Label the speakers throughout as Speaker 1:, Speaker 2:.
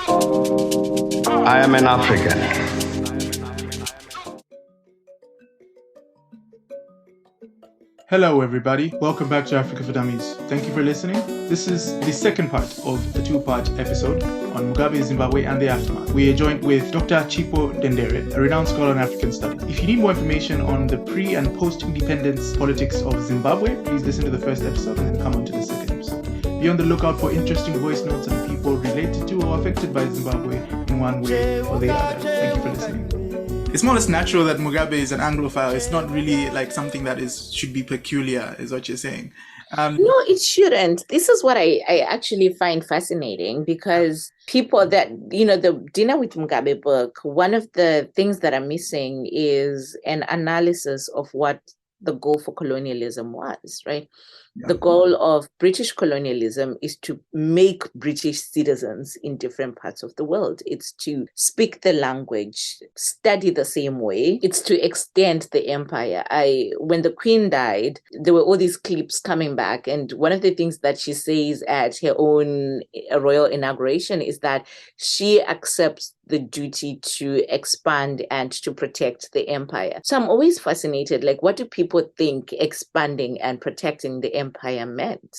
Speaker 1: I am an African.
Speaker 2: Hello everybody, welcome back to Africa for Dummies. Thank you for listening. This is the second part of a two-part episode on Mugabe, Zimbabwe and the aftermath. We are joined with Dr. Chipo Dendere, a renowned scholar on African studies. If you need more information on the pre- and post-independence politics of Zimbabwe, please listen to the first episode and then come on to the second episode. Be on the lookout for interesting voice notes on people related to or affected by Zimbabwe in one way or the other. Thank you for listening. It's more or less natural that Mugabe is an anglophile. It's not really like something that should be peculiar, is what you're saying.
Speaker 3: No, it shouldn't. This is what I actually find fascinating, because people that, the Dinner with Mugabe book, one of the things that are missing is an analysis of what the goal for colonialism was, right? Yeah. The goal of British colonialism is to make British citizens in different parts of the world. It's to speak the language, study the same way. It's to extend the empire. When the Queen died, there were all these clips coming back. And one of the things that she says at her own royal inauguration is that she accepts the duty to expand and to protect the empire. So I'm always fascinated, like, what do people think expanding and protecting the empire meant?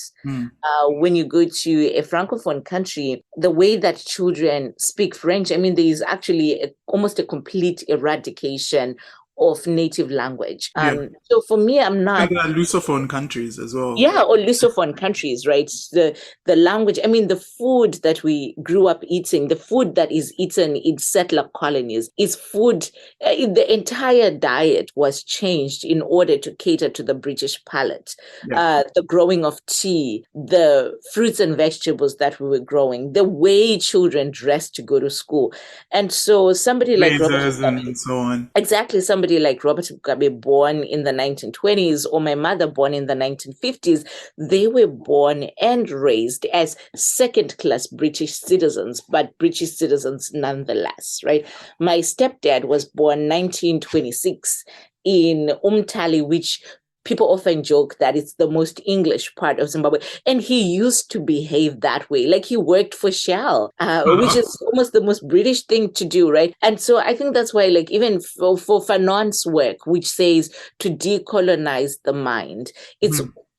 Speaker 3: When you go to a Francophone country, the way that children speak French, there is actually almost a complete eradication of native language. So for me, I'm not...
Speaker 2: There are Lusophone countries as well.
Speaker 3: Yeah, or Lusophone countries, right? The language, the food that we grew up eating, the food that is eaten in settler colonies is food, the entire diet was changed in order to cater to the British palate. Yeah. The growing of tea, the fruits and vegetables that we were growing, the way children dressed to go to school. And so somebody like Robert Mugabe,
Speaker 2: and so on.
Speaker 3: Exactly, somebody like Robert Mugabe, born in the 1920s, or my mother born in the 1950s, they were born and raised as second-class British citizens, but British citizens nonetheless, right? My stepdad was born 1926 in Umtali, which people often joke that it's the most English part of Zimbabwe. And he used to behave that way. Like, he worked for Shell, which is almost the most British thing to do, right? And so I think that's why, like, even for Fanon's work, which says to decolonize the mind,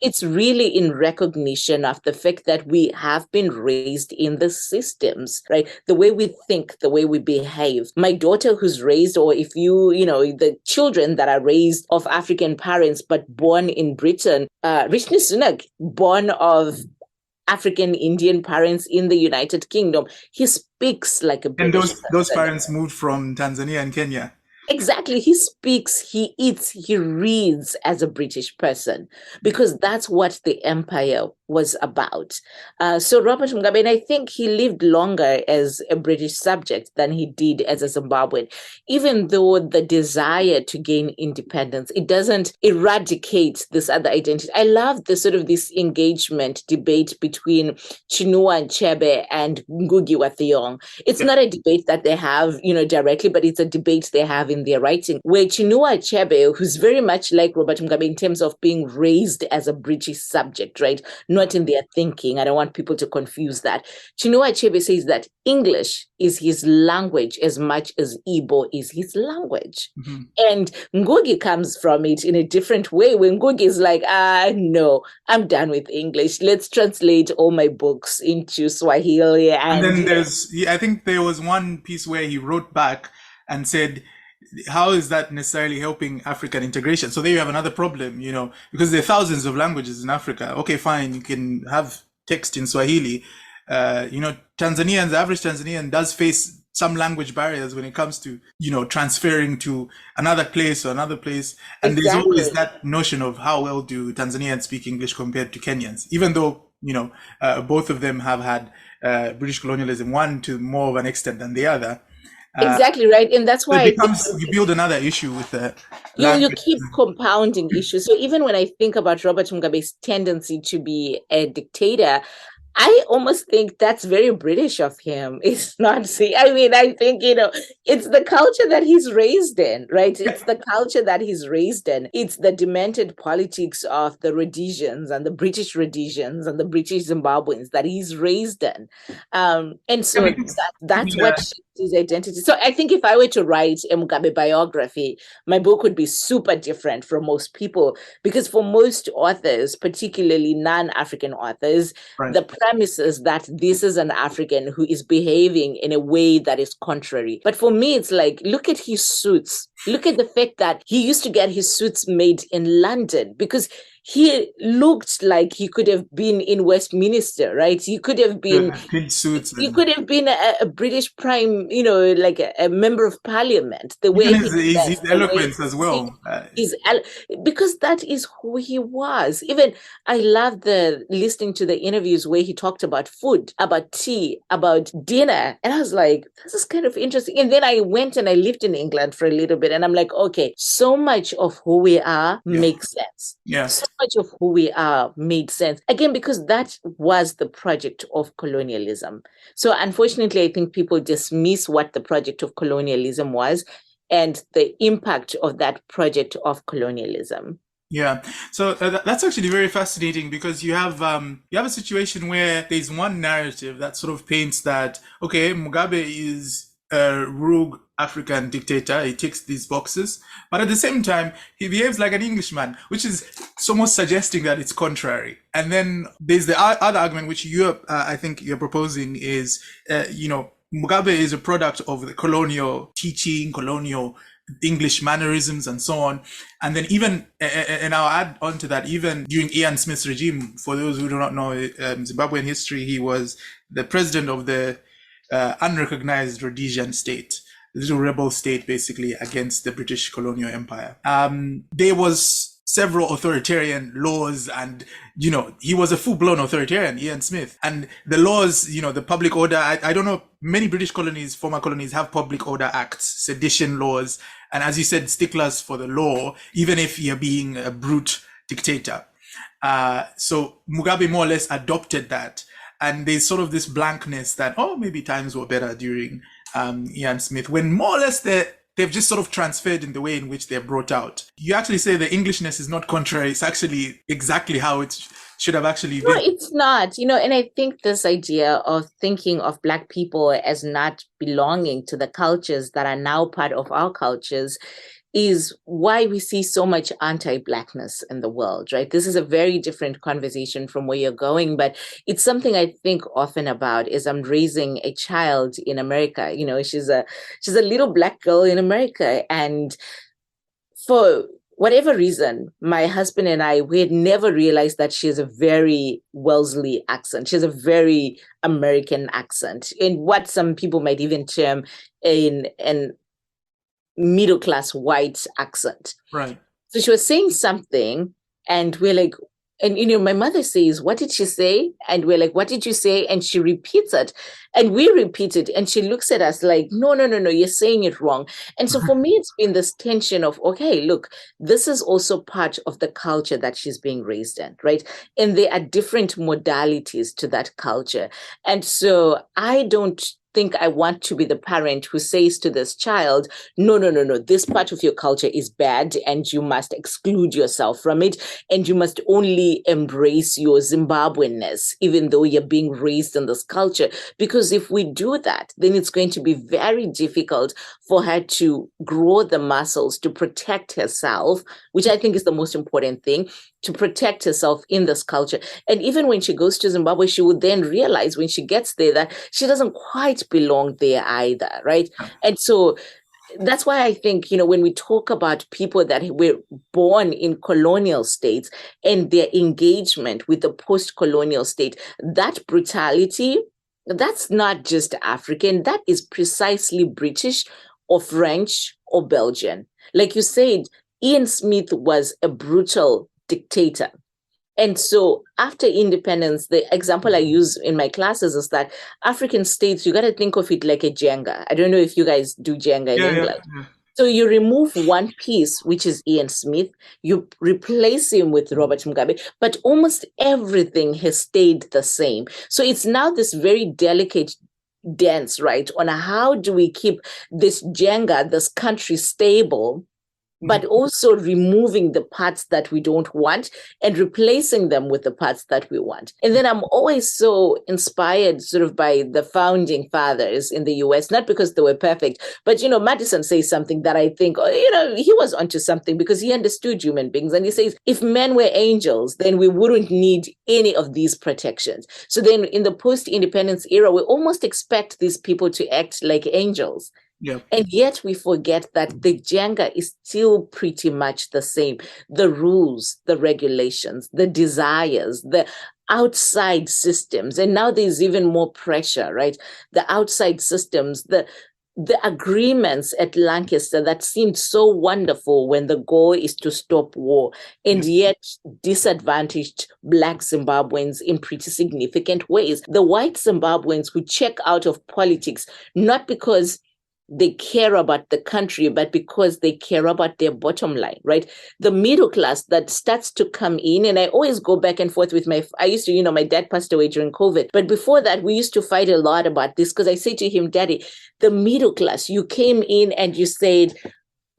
Speaker 3: it's really in recognition of the fact that we have been raised in the systems, right? The way we think, the way we behave. My daughter who's raised, or if the children that are raised of African parents but born in Britain, Rishi Sunak, born of African Indian parents in the United Kingdom, he speaks like a British
Speaker 2: And those parents moved from Tanzania and Kenya.
Speaker 3: Exactly. He speaks, he eats, he reads as a British person, because that's what the empire was about. So Robert Mugabe, and I think he lived longer as a British subject than he did as a Zimbabwean, even though the desire to gain independence, it doesn't eradicate this other identity. I love this engagement debate between Chinua Achebe and Ngugi wa Thiong'o. It's not a debate that they have, directly, but it's a debate they have in their writing, where Chinua Achebe, who's very much like Robert Mugabe in terms of being raised as a British subject, right? Not in their thinking. I don't want people to confuse that. Chinua Achebe says that English is his language as much as Igbo is his language. Mm-hmm. And Ngugi comes from it in a different way, when Ngugi is like, no, I'm done with English. Let's translate all my books into Swahili.
Speaker 2: And then I think there was one piece where he wrote back and said, how is that necessarily helping African integration? So there you have another problem, because there are thousands of languages in Africa. Okay, fine, you can have text in Swahili. Tanzanians, the average Tanzanian does face some language barriers when it comes to, transferring to another place. And exactly. There's always that notion of how well do Tanzanians speak English compared to Kenyans, even though, both of them have had British colonialism, one to more of an extent than the other.
Speaker 3: Exactly right, and that's why
Speaker 2: you build another issue with the
Speaker 3: you keep compounding issues. So even when I think about Robert Mugabe's tendency to be a dictator, I almost think that's very British of him. It's not, see, I mean, I think, it's the culture that he's raised in, right? It's the culture that he's raised in. It's the demented politics of the Rhodesians and the British Rhodesians and the British Zimbabweans that he's raised in. And so that's what shaped his identity. So I think if I were to write a Mugabe biography, my book would be super different from most people, because for most authors, particularly non-African authors, the premise is that this is an African who is behaving in a way that is contrary. But for me, it's like, look at his suits. Look at the fact that he used to get his suits made in London, because he looked like he could have been in Westminster, right? He could have been he could have been a British prime, like a member of parliament. The way
Speaker 2: his eloquence as well.
Speaker 3: Because that is who he was. Even I love listening to the interviews where he talked about food, about tea, about dinner. And I was like, this is kind of interesting. And then I went and I lived in England for a little bit. And I'm like, okay, so much of who we are makes sense.
Speaker 2: Yes.
Speaker 3: So much of who we are made sense. Again, because that was the project of colonialism. So unfortunately, I think people dismiss what the project of colonialism was and the impact of that project of colonialism.
Speaker 2: Yeah, so that's actually very fascinating, because you have a situation where there's one narrative that sort of paints that, okay, Mugabe is a rogue African dictator, he ticks these boxes, but at the same time he behaves like an Englishman, which is almost suggesting that it's contrary. And then there's the other argument which I think you're proposing is, Mugabe is a product of the colonial teaching, colonial English mannerisms and so on. And then even, and I'll add on to that, even during Ian Smith's regime, for those who do not know Zimbabwean history, he was the president of the unrecognized Rhodesian state, the little rebel state basically against the British colonial empire. There was several authoritarian laws, and he was a full-blown authoritarian, Ian Smith, and the laws, the public order, I don't know, many British colonies, former colonies, have public order acts, sedition laws, and as you said, sticklers for the law, even if you're being a brute dictator. So Mugabe more or less adopted that, and there's sort of this blankness that, maybe times were better during Ian Smith, when more or less they've just sort of transferred in the way in which they're brought out. You actually say the Englishness is not contrary, it's actually exactly how it should have actually been.
Speaker 3: No, it's not, and I think this idea of thinking of Black people as not belonging to the cultures that are now part of our cultures is why we see so much anti-Blackness in the world, right? This is a very different conversation from where you're going, but it's something I think often about as I'm raising a child in America. She's a little Black girl in America, and for whatever reason, my husband and I, we had never realized that she has a very Wellesley accent. She has a very American accent, in what some people might even term an middle-class white accent.
Speaker 2: Right.
Speaker 3: So she was saying something, and we're like, and my mother says, what did she say? And we're like, what did you say? And she repeats it, and we repeat it, and she looks at us like, no, you're saying it wrong. And so for me, it's been this tension of, okay, look, this is also part of the culture that she's being raised in, right? And there are different modalities to that culture. And so I don't think I want to be the parent who says to this child, no, this part of your culture is bad and you must exclude yourself from it, and you must only embrace your Zimbabweanness, even though you're being raised in this culture. Because if we do that, then it's going to be very difficult for her to grow the muscles to protect herself, which I think is the most important thing, to protect herself in this culture. And even when she goes to Zimbabwe, she would then realize when she gets there that she doesn't quite belong there either, right? And so that's why I think, when we talk about people that were born in colonial states and their engagement with the post-colonial state, that brutality, that's not just African, that is precisely British or French or Belgian. Like you said, Ian Smith was a brutal dictator. And so after independence, the example I use in my classes is that African states, you got to think of it like a Jenga. I don't know if you guys do Jenga in England. So you remove one piece, which is Ian Smith, you replace him with Robert Mugabe, but almost everything has stayed the same. So it's now this very delicate dance, right, on how do we keep this Jenga, this country stable, but also removing the parts that we don't want and replacing them with the parts that we want. And then I'm always so inspired sort of by the founding fathers in the US, not because they were perfect, but, Madison says something that I think, he was onto something because he understood human beings. And he says, if men were angels, then we wouldn't need any of these protections. So then in the post-independence era, we almost expect these people to act like angels.
Speaker 2: Yeah.
Speaker 3: And yet we forget that the Jenga is still pretty much the same. The rules, the regulations, the desires, the outside systems. And now there's even more pressure, right? The outside systems, the agreements at Lancaster that seemed so wonderful when the goal is to stop war, and yet disadvantaged Black Zimbabweans in pretty significant ways. The white Zimbabweans who check out of politics, not because they care about the country, but because they care about their bottom line, right? The middle class that starts to come in, and I always go back and forth with I used to, my dad passed away during COVID, but before that, we used to fight a lot about this because I say to him, Daddy, the middle class, you came in and you said,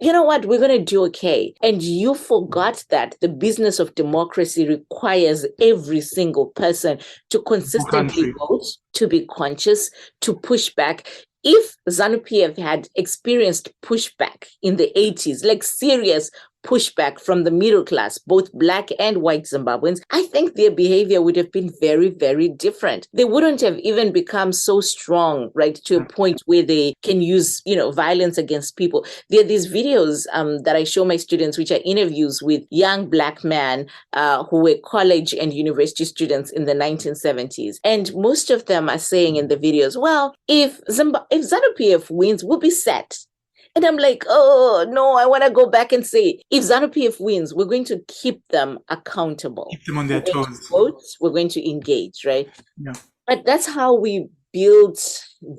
Speaker 3: you know what, we're going to do okay. And you forgot that the business of democracy requires every single person to consistently vote, to be conscious, to push back. If ZANU-PF had experienced pushback in the 80s, like serious pushback from the middle class, both Black and white Zimbabweans, I think their behavior would have been very, very different. They wouldn't have even become so strong, right, to a point where they can use, violence against people. There are these videos that I show my students, which are interviews with young Black men who were college and university students in the 1970s. And most of them are saying in the videos, well, if ZANU-PF wins, we'll be set. And I'm like, oh, no, I want to go back and say, if ZANU-PF wins, we're going to keep them accountable.
Speaker 2: Keep them on their toes.
Speaker 3: We're going to engage, right?
Speaker 2: Yeah.
Speaker 3: But that's how we build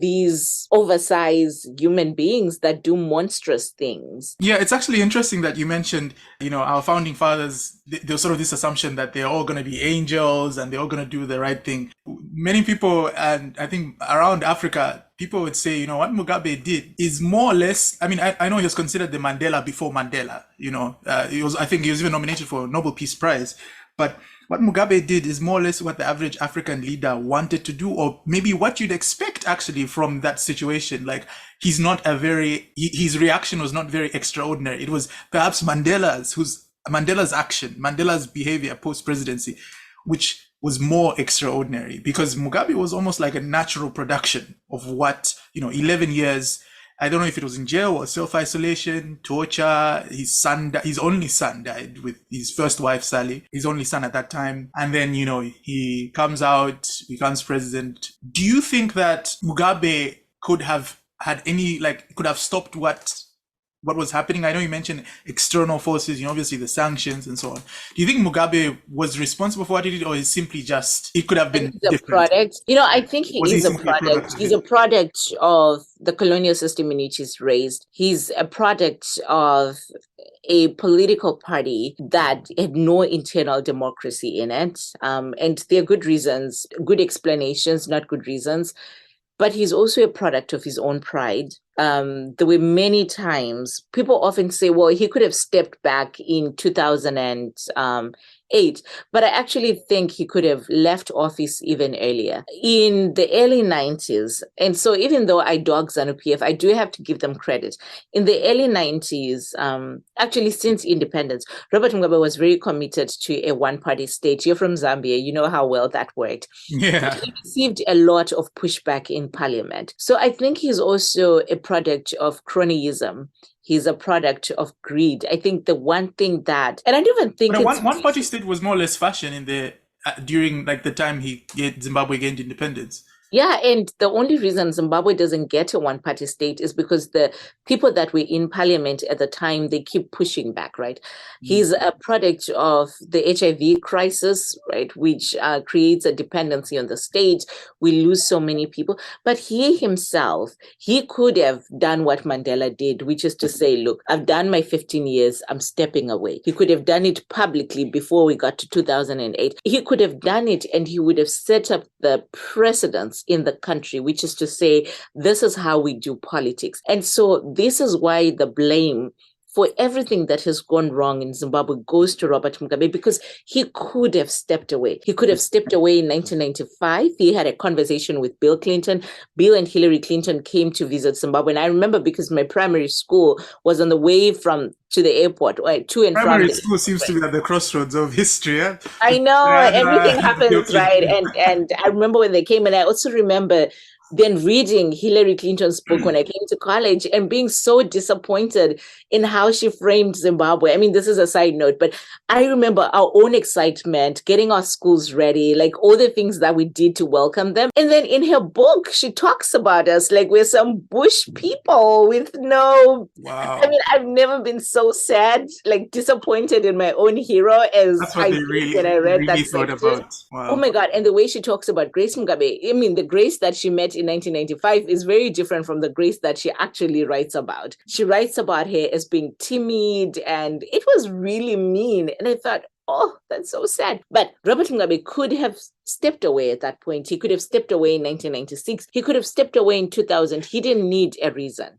Speaker 3: these oversized human beings that do monstrous things.
Speaker 2: Yeah, it's actually interesting that you mentioned, our founding fathers, there's sort of this assumption that they're all going to be angels and they're all going to do the right thing. Many people, and I think around Africa, people would say, what Mugabe did is more or less, I know he was considered the Mandela before Mandela, I think he was even nominated for a Nobel Peace Prize. But what Mugabe did is more or less what the average African leader wanted to do, or maybe what you'd expect actually from that situation. Like, his reaction was not very extraordinary. It was perhaps Mandela's action, Mandela's behavior post-presidency, which was more extraordinary, because Mugabe was almost like a natural production of what, 11 years, I don't know if it was in jail or self-isolation, torture. His only son died with his first wife, Sally, his only son at that time. And then, he comes out, becomes president. Do you think that Mugabe could have stopped what was happening? I know you mentioned external forces, obviously the sanctions and so on. Do you think Mugabe was responsible for what he did, or is simply it could have been
Speaker 3: a
Speaker 2: different?
Speaker 3: Product. I think he is a product. He's a product of the colonial system in which he's raised. He's a product of a political party that had no internal democracy in it. And there are good reasons, good explanations, not good reasons. But he's also a product of his own pride. There were many times, people often say, well, he could have stepped back in 2008, but I actually think he could have left office even earlier, in the early 90s. And so even though I dog ZANU-PF, I do have to give them credit. In the early 90s, actually since independence, Robert Mugabe was very committed to a one-party state. You're from Zambia, you know how well that worked.
Speaker 2: Yeah.
Speaker 3: But he received a lot of pushback in parliament. So I think he's also a product of cronyism. He's a product of greed. I think the one thing that, and I don't even think
Speaker 2: one party state was more or less fashion in the during the time Zimbabwe gained independence.
Speaker 3: Yeah, and the only reason Zimbabwe doesn't get a one-party state is because the people that were in parliament at the time, they keep pushing back, right? He's a product of the HIV crisis, right, which creates a dependency on the state. We lose so many people. But he himself, he could have done what Mandela did, which is to say, look, I've done my 15 years, I'm stepping away. He could have done it publicly before we got to 2008. He could have done it and he would have set up the precedence in the country, which is to say, this is how we do politics. And so this is why the blame for everything that has gone wrong in Zimbabwe goes to Robert Mugabe, because he could have stepped away. He could have stepped away in 1995. He had a conversation with Bill Clinton. Bill and Hillary Clinton came to visit Zimbabwe. And I remember because my primary school was on the way to the airport, or to and from.
Speaker 2: Primary school seems to be at the crossroads of history. Eh?
Speaker 3: I know, everything happens, right? And I remember when they came, and I also remember then reading Hillary Clinton's book when I came to college and being so disappointed in how she framed Zimbabwe. I mean, this is a side note, but I remember our own excitement, getting our schools ready, like all the things that we did to welcome them. And then in her book, she talks about us like we're some bush people with no...
Speaker 2: Wow.
Speaker 3: I mean, I've never been so sad, like disappointed in my own hero as I did when I read that
Speaker 2: thought about. Wow.
Speaker 3: Oh my God. And the way she talks about Grace Mugabe, I mean, the Grace that she met in 1995 is very different from the Grace that she actually writes about. She writes about her as being timid, and it was really mean. And I thought, oh, that's so sad. But Robert Mugabe could have stepped away at that point. He could have stepped away in 1996. He could have stepped away in 2000. He didn't need a reason.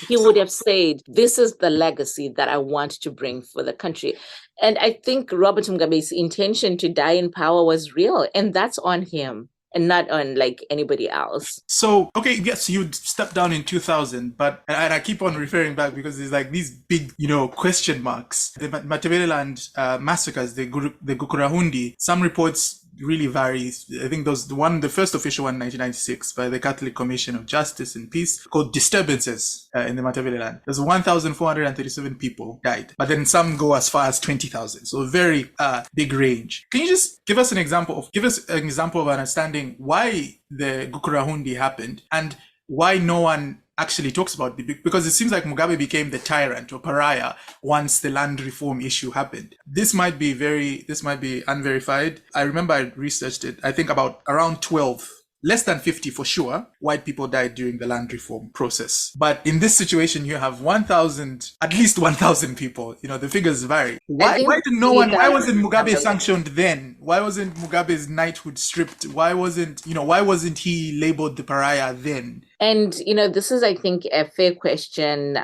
Speaker 3: He would have said, this is the legacy that I want to bring for the country. And I think Robert Mugabe's intention to die in power was real, and that's on him and not on like anybody else.
Speaker 2: So, okay, yes, you stepped down in 2000, but, and I keep on referring back because there's like these big, question marks. The Matabeleland massacres, the Gukurahundi, some reports really varies. I think the first official one in 1996 by the Catholic Commission of Justice and Peace called disturbances in the Matabeleland. There's 1,437 people died, but then some go as far as 20,000. So a very big range. Can you just give us an example of understanding why the Gukurahundi happened and why no one actually talks about it, because it seems like Mugabe became the tyrant or pariah once the land reform issue happened. This might be unverified. I remember I researched it. I think about around 12, less than 50 for sure, white people died during the land reform process. But in this situation, you have at least 1,000 people. The figures vary. Why wasn't Mugabe sanctioned then? Why wasn't Mugabe's knighthood stripped? Why wasn't he labeled the pariah then?
Speaker 3: And, this is, I think, a fair question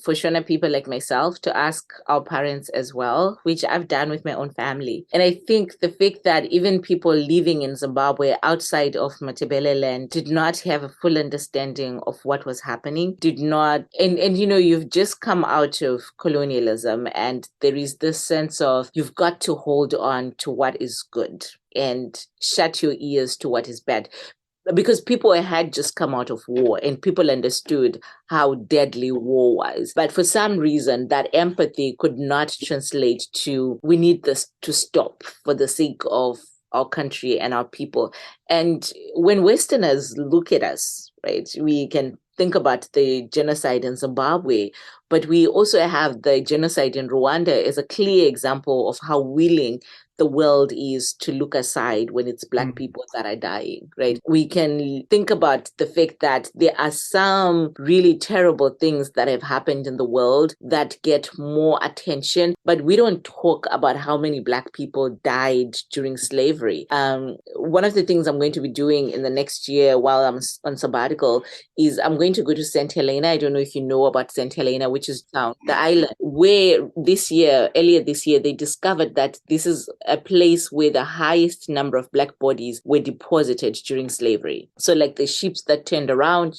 Speaker 3: for Shona people like myself to ask our parents as well, which I've done with my own family. And I think the fact that even people living in Zimbabwe outside of Matabeleland did not have a full understanding of what was happening, and you've just come out of colonialism, and there is this sense of you've got to hold on to what is good and shut your ears to what is bad. Because people had just come out of war and people understood how deadly war was. But for some reason, that empathy could not translate to, we need this to stop for the sake of our country and our people. And when Westerners look at us, right, we can think about the genocide in Zimbabwe, but we also have the genocide in Rwanda as a clear example of how willing the world is to look aside when it's Black people that are dying, right? We can think about the fact that there are some really terrible things that have happened in the world that get more attention, but we don't talk about how many Black people died during slavery. One of the things I'm going to be doing in the next year while I'm on sabbatical is I'm going to go to St. Helena. I don't know if you know about St. Helena, which is the island where earlier this year, they discovered that this is a place where the highest number of Black bodies were deposited during slavery. So like the ships that turned around,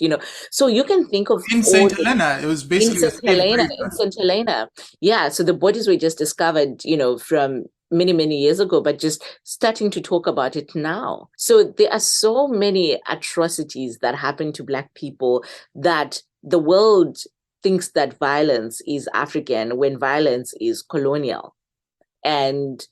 Speaker 3: so you can think of...
Speaker 2: In St. Helena, it was basically...
Speaker 3: In St. Helena. Yeah, so the bodies were just discovered, from many, many years ago, but just starting to talk about it now. So there are so many atrocities that happen to Black people that the world thinks that violence is African when violence is colonial. And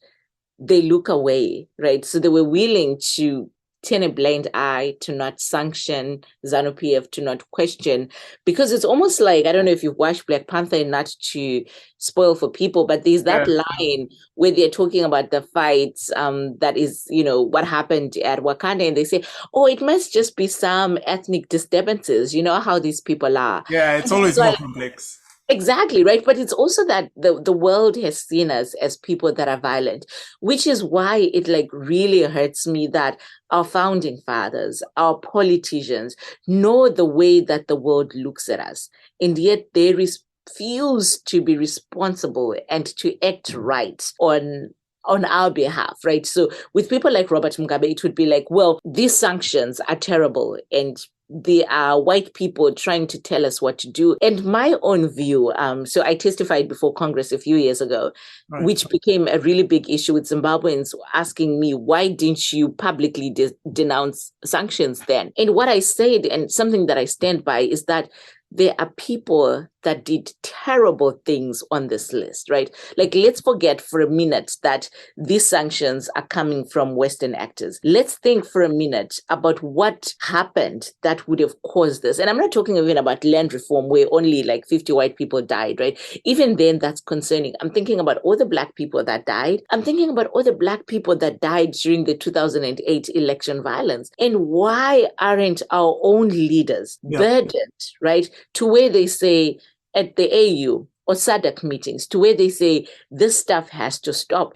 Speaker 3: they look away, right? So they were willing to turn a blind eye, to not sanction ZANU-PF, to not question, because it's almost like, I don't know if you've watched Black Panther, not to spoil for people, but there's that line where they're talking about the fights that is, what happened at Wakanda, and they say, oh, it must just be some ethnic disturbances, you know how these people are.
Speaker 2: Yeah, it's always more complex.
Speaker 3: Exactly, right? But it's also that the world has seen us as people that are violent, which is why it really hurts me that our founding fathers, our politicians know the way that the world looks at us, and yet they refuse to be responsible and to act right on our behalf, right? So with people like Robert Mugabe, it would be like, well, these sanctions are terrible and they are white people trying to tell us what to do. And my own view, so I testified before Congress a few years ago, which became a really big issue with Zimbabweans asking me, why didn't you publicly denounce sanctions then? And what I said, and something that I stand by, is that there are people that did terrible things on this list, right? Let's forget for a minute that these sanctions are coming from Western actors. Let's think for a minute about what happened that would have caused this. And I'm not talking even about land reform where only 50 white people died, right? Even then, that's concerning. I'm thinking about all the Black people that died. I'm thinking about all the Black people that died during the 2008 election violence. And why aren't our own leaders burdened, right? To where they say at the AU or SADC meetings, to where they say this stuff has to stop.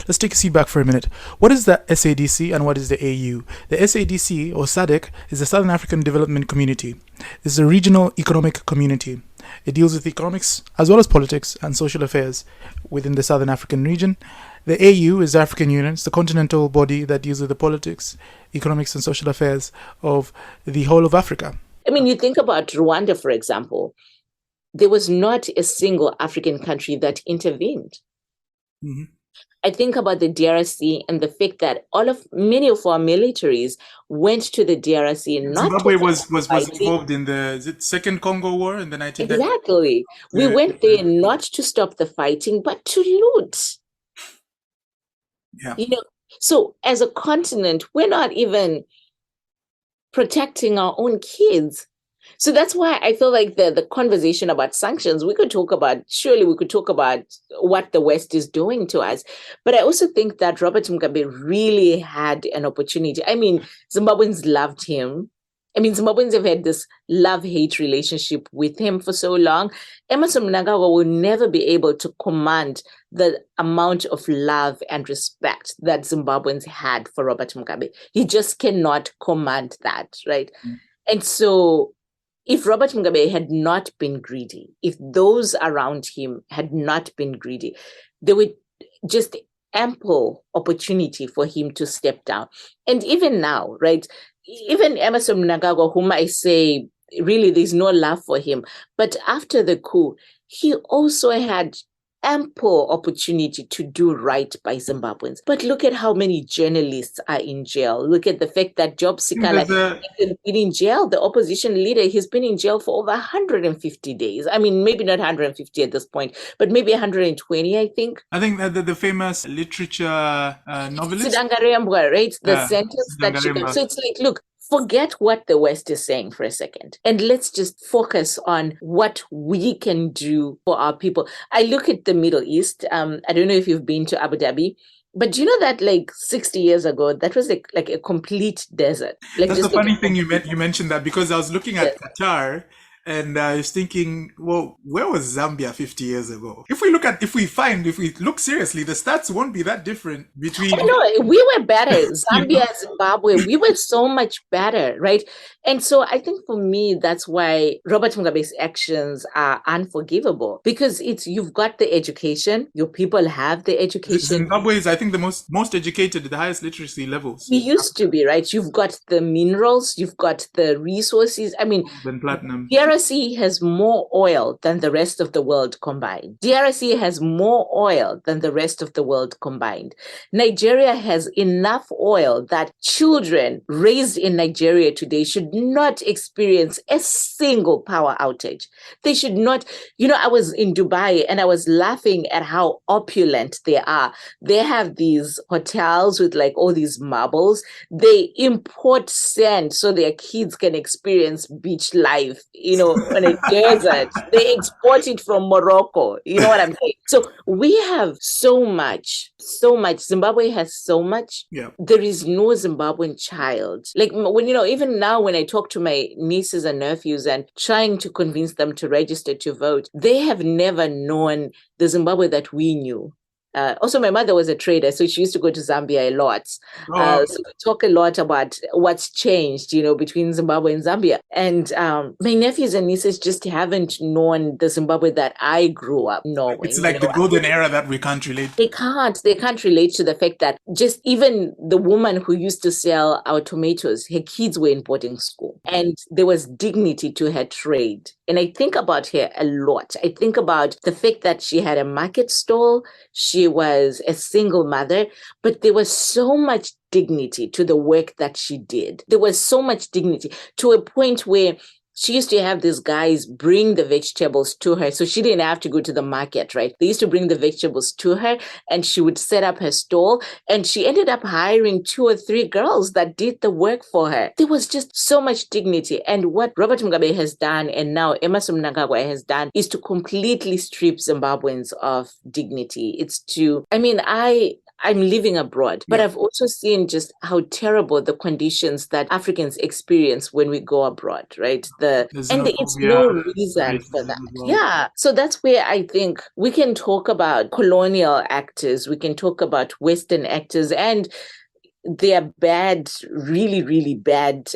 Speaker 2: Let's take a seat back for a minute. What is the SADC and what is the AU? The SADC or SADC is the Southern African Development Community. It's a regional economic community. It deals with economics as well as politics and social affairs within the Southern African region. The AU is the African Union. It's the continental body that deals with the politics, economics and social affairs of the whole of Africa.
Speaker 3: I mean, you think about Rwanda, for example. There was not a single African country that intervened.
Speaker 2: Mm-hmm.
Speaker 3: I think about the DRC and the fact that many of our militaries went to the DRC and not
Speaker 2: Zimbabwe was involved in the Second Congo War in the 1990s.
Speaker 3: Exactly. We went there not to stop the fighting, but to loot.
Speaker 2: Yeah.
Speaker 3: So as a continent, we're not even protecting our own kids. So that's why I feel like the conversation about sanctions, surely we could talk about what the West is doing to us. But I also think that Robert Mugabe really had an opportunity. I mean, Zimbabweans loved him. I mean, Zimbabweans have had this love-hate relationship with him for so long. Emmerson Mnangagwa will never be able to command the amount of love and respect that Zimbabweans had for Robert Mugabe. He just cannot command that, right? Mm. And so if Robert Mugabe had not been greedy, if those around him had not been greedy, there would just ample opportunity for him to step down. And even now, right, even Emmerson Mnangagwa, whom I say really there's no love for him, but after the coup, he also had ample opportunity to do right by Zimbabweans. But look at how many journalists are in jail. Look at the fact that Job Sikala has been in jail. The opposition leader, he's been in jail for over 150 days. I mean, maybe not 150 at this point, but maybe 120, I think.
Speaker 2: I think that the famous literature novelist.
Speaker 3: Sidangarembwa, right? The sentence that she got. So it's like, look, forget what the West is saying for a second, and let's just focus on what we can do for our people. I look at the Middle East. I don't know if you've been to Abu Dhabi, but do you know that 60 years ago, that was like a complete desert.
Speaker 2: That's the funny thing you mentioned that, because I was looking at Qatar. And I was thinking, well, where was Zambia 50 years ago? If we look seriously, the stats won't be that different between...
Speaker 3: Oh, no, we were better. Zambia, Zimbabwe, we were so much better, right? And so I think for me, that's why Robert Mugabe's actions are unforgivable, because you've got the education, your people have the education.
Speaker 2: Zimbabwe is, I think, the most educated, the highest literacy levels.
Speaker 3: We used to be, right? You've got the minerals, you've got the resources. I mean,
Speaker 2: then platinum.
Speaker 3: DRC DRC has more oil than the rest of the world combined. DRC has more oil than the rest of the world combined. Nigeria has enough oil that children raised in Nigeria today should not experience a single power outage. They should not, I was in Dubai and I was laughing at how opulent they are. They have these hotels with like all these marbles. They import sand so their kids can experience beach life, on a desert. They export it from Morocco. You know what I'm saying? So we have so much. Zimbabwe has so much.
Speaker 2: Yeah.
Speaker 3: There is no Zimbabwean child. Like when, even now when I talk to my nieces and nephews and trying to convince them to register to vote, they have never known the Zimbabwe that we knew. Also, my mother was a trader, so she used to go to Zambia a lot. So we talk a lot about what's changed, between Zimbabwe and Zambia. And my nephews and nieces just haven't known the Zimbabwe that I grew up knowing.
Speaker 2: It's like the golden era that we can't relate.
Speaker 3: They can't relate to the fact that just even the woman who used to sell our tomatoes, her kids were in boarding school and there was dignity to her trade. And I think about her a lot. I think about the fact that she had a market stall. She was a single mother, but there was so much dignity to the work that she did. There was so much dignity to a point where she used to have these guys bring the vegetables to her. So she didn't have to go to the market, right? They used to bring the vegetables to her and she would set up her stall. And she ended up hiring 2 or 3 girls that did the work for her. There was just so much dignity. And what Robert Mugabe has done and now Emmerson Mnangagwa has done is to completely strip Zimbabweans of dignity. I'm living abroad, but I've also seen just how terrible the conditions that Africans experience when we go abroad, right? It's no reason for that. Well. Yeah. So that's where I think we can talk about colonial actors. We can talk about Western actors and their bad, really, really bad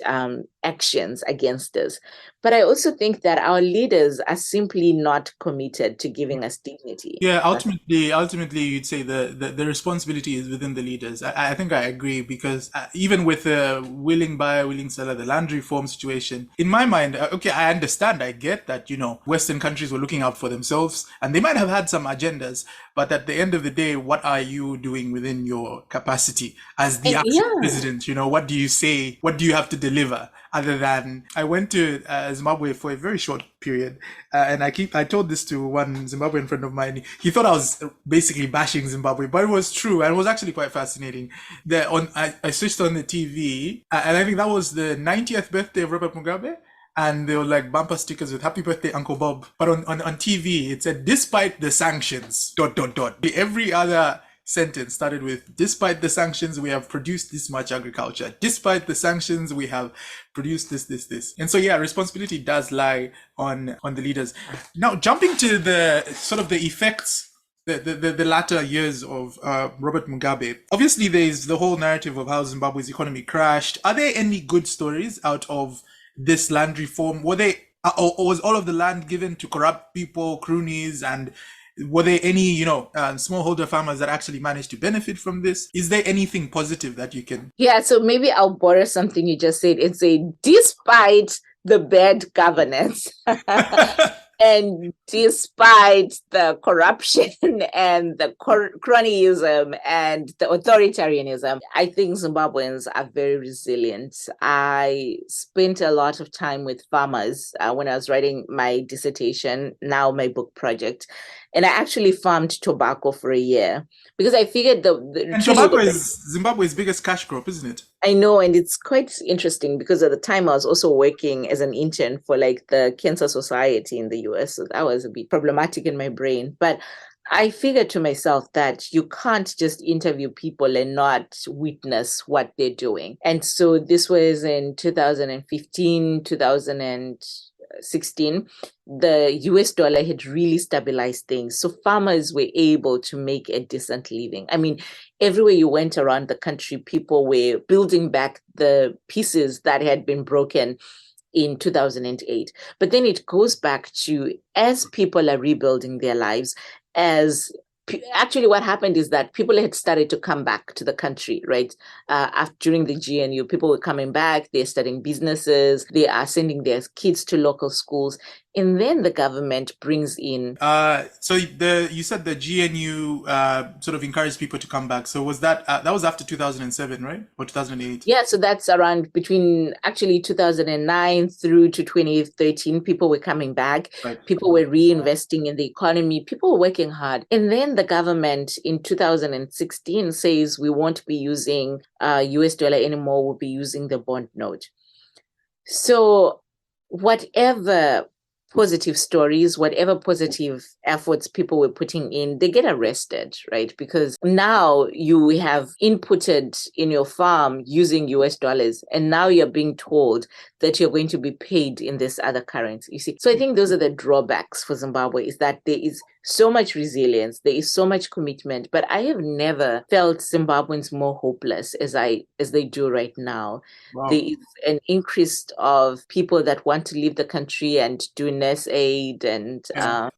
Speaker 3: actions against us. But I also think that our leaders are simply not committed to giving us dignity.
Speaker 2: Yeah, ultimately, you'd say the responsibility is within the leaders. I think I agree because even with the willing buyer, willing seller, the land reform situation, in my mind, okay, I understand, I get that, Western countries were looking out for themselves and they might have had some agendas, but at the end of the day, what are you doing within your capacity as the president? What do you say? What do you have to deliver? Other than I went to Zimbabwe for a very short period, and I told this to one Zimbabwean friend of mine. He thought I was basically bashing Zimbabwe, but it was true, and it was actually quite fascinating. I switched on the TV, and I think that was the 90th birthday of Robert Mugabe. And they were like bumper stickers with "Happy Birthday, Uncle Bob." But on TV, it said, "Despite the sanctions, ... Every other sentence started with, "Despite the sanctions, we have produced this much agriculture. Despite the sanctions, we have produced this." And so, yeah, responsibility does lie on the leaders. Now, jumping to the sort of the effects, the latter years of Robert Mugabe. Obviously, there's the whole narrative of how Zimbabwe's economy crashed. Are there any good stories out of this land reform? Or was all of the land given to corrupt people, cronies, and were there any, smallholder farmers that actually managed to benefit from this? Is there anything positive that you can?
Speaker 3: Yeah, so maybe I'll borrow something you just said. It's despite the bad governance and despite the corruption and the cronyism and the authoritarianism, I think Zimbabweans are very resilient. I spent a lot of time with farmers when I was writing my dissertation, now my book project. And I actually farmed tobacco for a year because I figured
Speaker 2: and tobacco is Zimbabwe's biggest cash crop, isn't it?
Speaker 3: I know, and it's quite interesting because at the time I was also working as an intern for like the Cancer Society in the US. So that was a bit problematic in my brain. But I figured to myself that you can't just interview people and not witness what they're doing. And so this was in 2015, 2016, the US dollar had really stabilized things. So farmers were able to make a decent living. I mean, everywhere you went around the country, people were building back the pieces that had been broken in 2008. But then it goes back to, as people are rebuilding their lives, as actually what happened is that people had started to come back to the country, right? After, during the GNU, people were coming back, they're starting businesses, they are sending their kids to local schools. And then the government brings in.
Speaker 2: So you said the GNU sort of encouraged people to come back. So was that was after 2007, right? Or 2008?
Speaker 3: Yeah, so that's around between actually 2009 through to 2013. People were coming back.
Speaker 2: Right.
Speaker 3: People were reinvesting in the economy. People were working hard. And then the government in 2016 says we won't be using US dollar anymore. We'll be using the bond note. So whatever positive stories, whatever positive efforts people were putting in, they get arrested, right? Because now you have inputted in your farm using US dollars, and now you're being told that you're going to be paid in this other currency. You see, so I think those are the drawbacks for Zimbabwe, is that there is so much resilience, there is so much commitment, but I have never felt Zimbabweans more hopeless as they do right now.
Speaker 2: Wow.
Speaker 3: There is an increase of people that want to leave the country and do nurse aid, and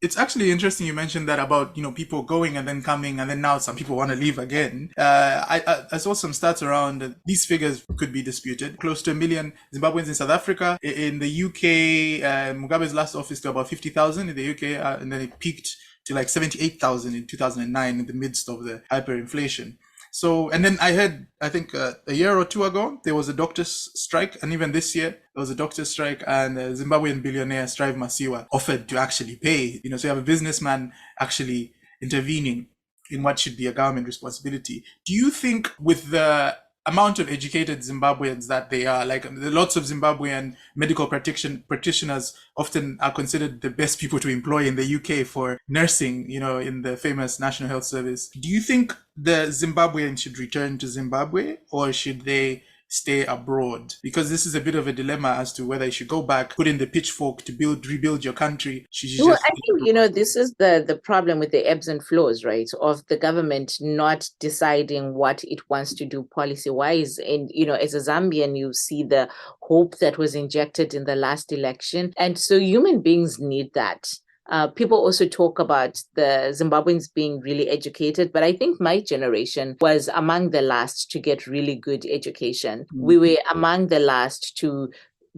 Speaker 2: it's actually interesting you mentioned that about people going and then coming, and then now some people want to leave again. I saw some stats around these figures could be disputed. Close to 1 million Zimbabweans in South Africa. In the UK, Mugabe's last office to about 50,000 in the UK, and then it peaked to like 78,000 in 2009 in the midst of the hyperinflation. So, and then I heard, I think a year or two ago, there was a doctor's strike. And even this year, there was a doctor's strike, and Zimbabwean billionaire Strive Masiwa offered to actually pay. So you have a businessman actually intervening in what should be a government responsibility. Do you think with the amount of educated Zimbabweans that they are, like lots of Zimbabwean medical practitioners often are considered the best people to employ in the UK for nursing, in the famous National Health Service. Do you think the Zimbabweans should return to Zimbabwe, or should they stay abroad? Because this is a bit of a dilemma as to whether you should go back, put in the pitchfork to rebuild your country.
Speaker 3: Well, I think, this is the problem with the ebbs and flows, right, of the government not deciding what it wants to do policy-wise. And, as a Zambian, you see the hope that was injected in the last election. And so human beings need that. People also talk about the Zimbabweans being really educated, but I think my generation was among the last to get really good education. Mm-hmm. We were among the last to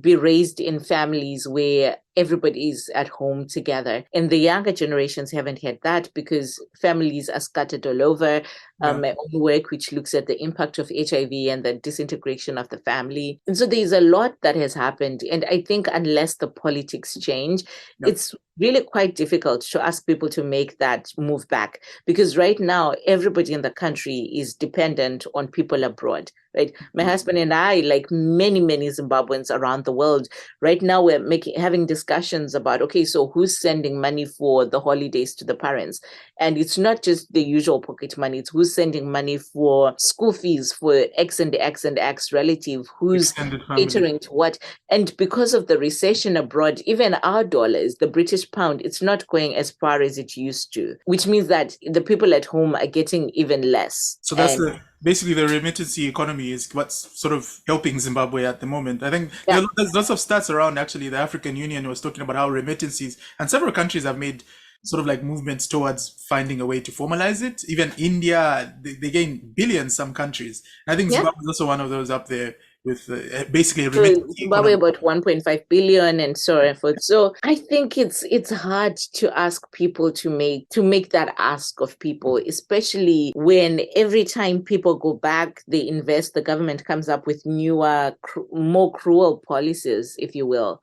Speaker 3: be raised in families where everybody is at home together. And the younger generations haven't had that because families are scattered all over. My own work, which looks at the impact of HIV and the disintegration of the family. And so there's a lot that has happened. And I think unless the politics change, it's really quite difficult to ask people to make that move back. Because right now, everybody in the country is dependent on people abroad, right? My husband and I, like many, many Zimbabweans around the world, right now we're having discussions about, okay, so who's sending money for the holidays to the parents? And it's not just the usual pocket money, it's who's sending money for school fees for X and X and X relative, who's catering to what. And because of the recession abroad, even our dollars, the British pound, it's not going as far as it used to, which means that the people at home are getting even less.
Speaker 2: So that's basically the remittance economy is what's sort of helping Zimbabwe at the moment. I think there's lots of stats around. Actually, the African Union was talking about how remittances, and several countries have made sort of like movements towards finding a way to formalize it. Even India, they gain billions, some countries. And I think Zimbabwe is also one of those up there with basically a remittance
Speaker 3: Zimbabwe about 1.5 billion and so forth. So I think it's hard to ask people to make that ask of people, especially when every time people go back, they invest, the government comes up with newer, more cruel policies, if you will.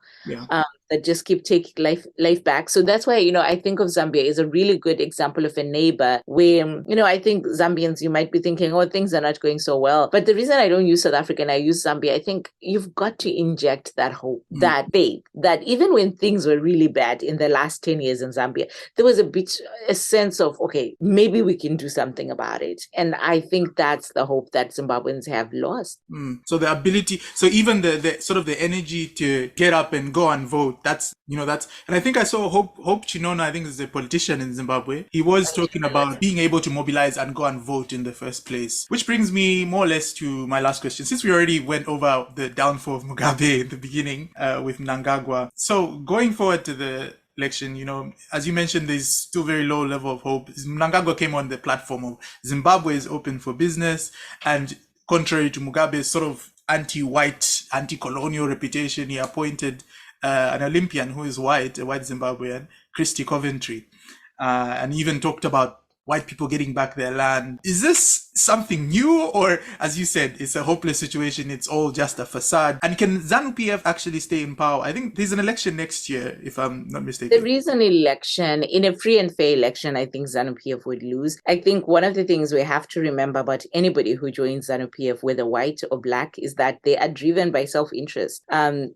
Speaker 3: That just keep taking life back. So that's why, I think of Zambia as a really good example of a neighbor where, I think Zambians, you might be thinking, oh, things are not going so well. But the reason I don't use South Africa and I use Zambia, I think you've got to inject that hope, that faith, that even when things were really bad in the last 10 years in Zambia, there was a sense of, okay, maybe we can do something about it. And I think that's the hope that Zimbabweans have lost.
Speaker 2: So the ability, so even the sort of the energy to get up and go and vote, that's, and I think I saw Hope Chinona, I think is a politician in Zimbabwe. He was talking about being able to mobilize and go and vote in the first place, which brings me more or less to my last question. Since we already went over the downfall of Mugabe in the beginning with Mnangagwa. So going forward to the election, as you mentioned, there's still very low level of hope. Mnangagwa came on the platform of Zimbabwe is open for business, and contrary to Mugabe's sort of anti-white, anti-colonial reputation, he appointed an Olympian who is white, a white Zimbabwean, Christy Coventry, and even talked about white people getting back their land. Is this something new, or as you said, it's a hopeless situation, it's all just a facade? And can ZANU-PF actually stay in power? I think there's an election next year, if I'm not mistaken.
Speaker 3: There is an election. In a free and fair election, I think ZANU-PF would lose. I think one of the things we have to remember about anybody who joins ZANU-PF, whether white or black, is that they are driven by self-interest.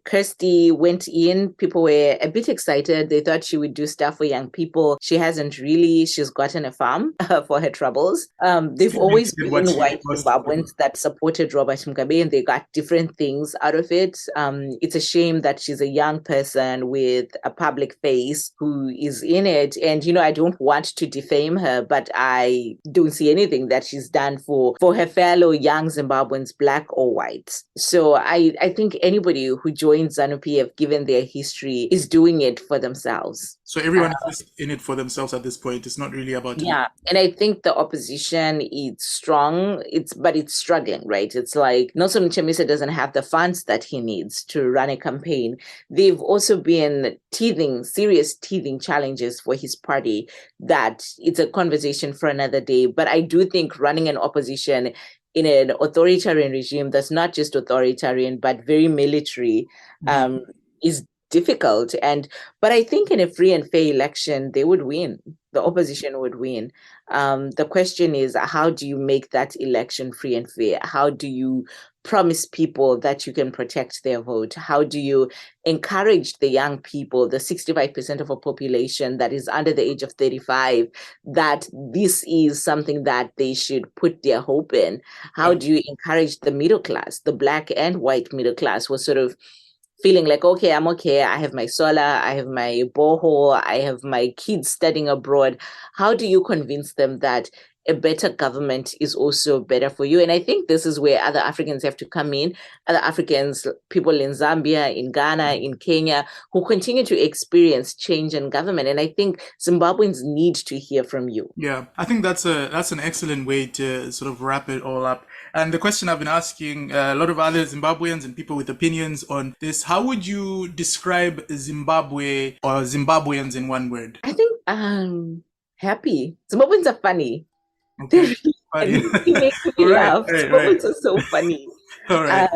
Speaker 3: Kirsty went in, people were a bit excited. They thought she would do stuff for young people. She hasn't really. She's gotten a farm for her troubles. They've always been white Zimbabweans that supported Robert Mugabe, and they got different things out of it. It's a shame that she's a young person with a public face who is in it. And, I don't want to defame her, but I don't see anything that she's done for her fellow young Zimbabweans, black or white. So I think anybody who joins ZANU-PF, given their history, is doing it for themselves.
Speaker 2: So everyone is just in it for themselves at this point. It's not really about...
Speaker 3: Yeah. And I think the opposition is strong, but it's struggling, right? It's like Nelson Chamisa doesn't have the funds that he needs to run a campaign. They've also been serious teething challenges for his party that it's a conversation for another day. But I do think running an opposition in an authoritarian regime that's not just authoritarian, but very military, is difficult. But I think in a free and fair election, they would win. The opposition would win. The question is, how do you make that election free and fair? How do you promise people that you can protect their vote? How do you encourage the young people, the 65% of a population that is under the age of 35, that this is something that they should put their hope in? How do you encourage the middle class, the black and white middle class, who are sort of feeling like, okay, I'm okay. I have my solar, I have my borehole, I have my kids studying abroad. How do you convince them that a better government is also better for you? And I think this is where other Africans have to come in. Other Africans, people in Zambia, in Ghana, in Kenya, who continue to experience change in government. And I think Zimbabweans need to hear from you.
Speaker 2: Yeah, I think that's an excellent way to sort of wrap it all up. And the question I've been asking a lot of other Zimbabweans and people with opinions on this, how would you describe Zimbabwe or Zimbabweans in one word?
Speaker 3: I think happy. Zimbabweans are funny.
Speaker 2: Okay.
Speaker 3: They make me laugh. Zimbabweans are so funny.
Speaker 2: All right.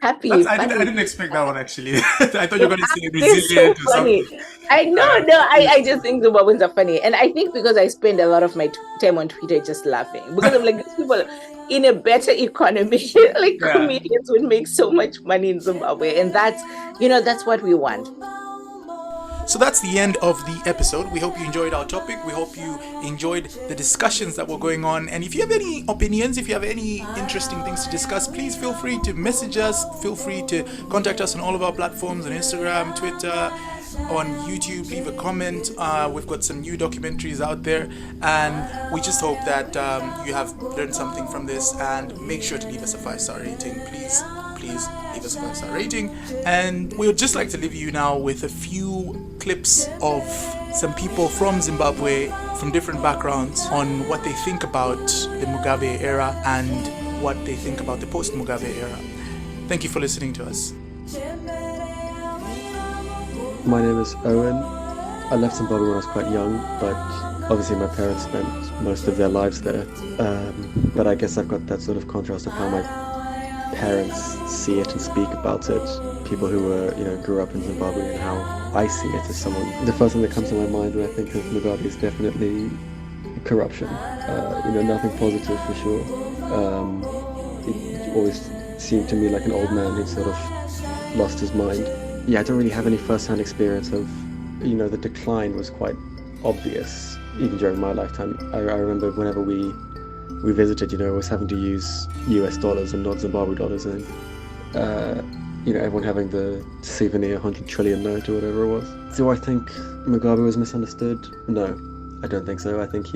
Speaker 3: Happy.
Speaker 2: I didn't expect that one, actually. I thought you were going to say resilient or something.
Speaker 3: I just think Zimbabweans are funny. And I think because I spend a lot of my time on Twitter just laughing. Because I'm like, these people in a better economy, comedians would make so much money in Zimbabwe. And that's what we want.
Speaker 2: So that's the end of the episode. We hope you enjoyed our topic. We hope you enjoyed the discussions that were going on. And if you have any opinions, if you have any interesting things to discuss, please feel free to message us. Feel free to contact us on all of our platforms, on Instagram, Twitter, on YouTube. Leave a comment. We've got some new documentaries out there. And we just hope that you have learned something from this. And make sure to leave us a 5-star rating, please leave us a 5-star rating. And we would just like to leave you now with a few clips of some people from Zimbabwe from different backgrounds on what they think about the Mugabe era and what they think about the post-Mugabe era. Thank you for listening to us.
Speaker 1: My name is Owen. I left Zimbabwe when I was quite young, but obviously my parents spent most of their lives there. But I guess I've got that sort of contrast of how my parents see it and speak about it. People who grew up in Zimbabwe, and how I see it as someone. The first thing that comes to my mind when I think of Mugabe is definitely corruption. Nothing positive for sure. It always seemed to me like an old man who sort of lost his mind. Yeah, I don't really have any first-hand experience of, the decline was quite obvious, even during my lifetime. I remember whenever we visited, always having to use US dollars and not Zimbabwe dollars, and everyone having the souvenir 100 trillion note or whatever it was. Do I think Mugabe was misunderstood? No, I don't think so. I think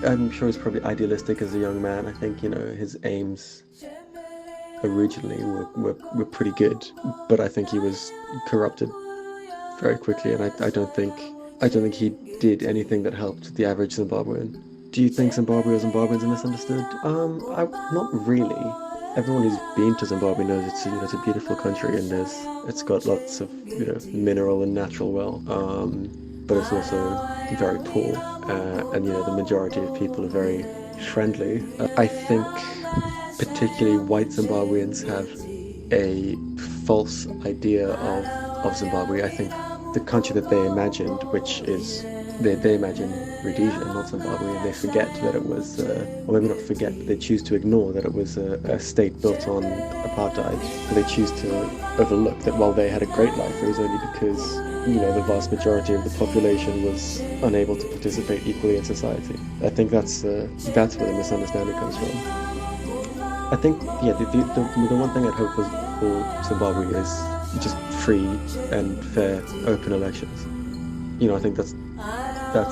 Speaker 1: I'm sure he's probably idealistic as a young man. I think, his aims originally were pretty good, but I think he was corrupted very quickly, and I don't think he did anything that helped the average Zimbabwean. Do you think Zimbabwe or Zimbabweans are misunderstood? Not really. Everyone who's been to Zimbabwe knows it's a beautiful country, and it's got lots of mineral and natural wealth. But it's also very poor, and the majority of people are very friendly. I think particularly white Zimbabweans have a false idea of Zimbabwe. I think the country that they imagined, which is they imagine Rhodesia, not Zimbabwe, and they forget that it was, or maybe not forget, but they choose to ignore that it was a state built on apartheid. So they choose to overlook that while they had a great life, it was only because the vast majority of the population was unable to participate equally in society. I think that's where the misunderstanding comes from. I think the one thing I'd hope for Zimbabwe is just free and fair, open elections. I think that's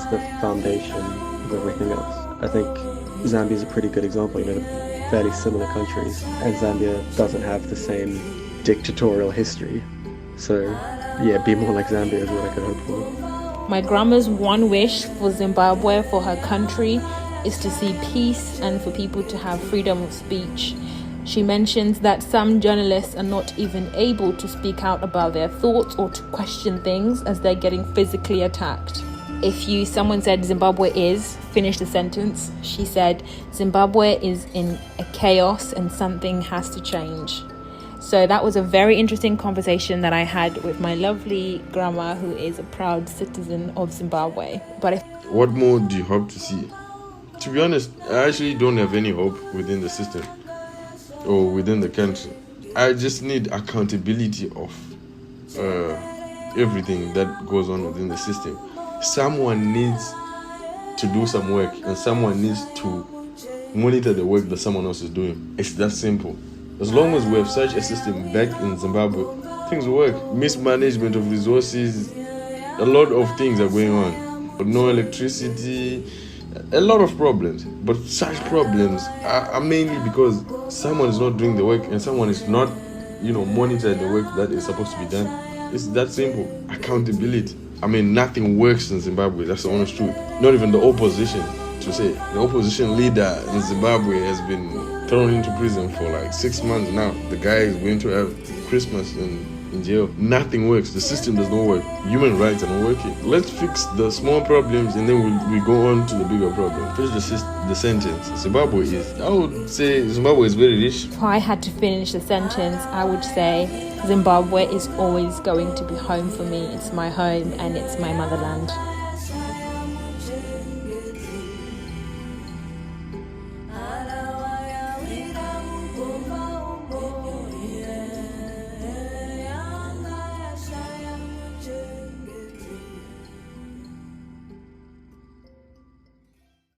Speaker 1: the foundation of everything else. I think Zambia is a pretty good example. They're fairly similar countries, and Zambia doesn't have the same dictatorial history. So, be more like Zambia is what I could hope for.
Speaker 4: My grandma's one wish for Zimbabwe, for her country, is to see peace and for people to have freedom of speech. She mentions that some journalists are not even able to speak out about their thoughts or to question things as they're getting physically attacked. If someone said Zimbabwe is, finish the sentence, she said Zimbabwe is in a chaos and something has to change. So that was a very interesting conversation that I had with my lovely grandma, who is a proud citizen of Zimbabwe.
Speaker 5: What more do you hope to see? To be honest, I actually don't have any hope within the system or within the country. I just need accountability of everything that goes on within the system. Someone needs to do some work, and someone needs to monitor the work that someone else is doing. It's that simple. As long as we have such a system back in Zimbabwe, things work. Mismanagement of resources, a lot of things are going on. But no electricity, a lot of problems. But such problems are mainly because someone is not doing the work and someone is not, monitoring the work that is supposed to be done. It's that simple. Accountability. Nothing works in Zimbabwe. That's the honest truth. Not even the opposition, to say. The opposition leader in Zimbabwe has been thrown into prison for like 6 months now. The guy is going to have Christmas in jail. Nothing works. The system does not work. Human rights are not working. Let's fix the small problems and then we go on to the bigger problem. Finish the sentence. I would say Zimbabwe is very rich.
Speaker 4: If I had to finish the sentence, I would say Zimbabwe is always going to be home for me. It's my home and it's my motherland.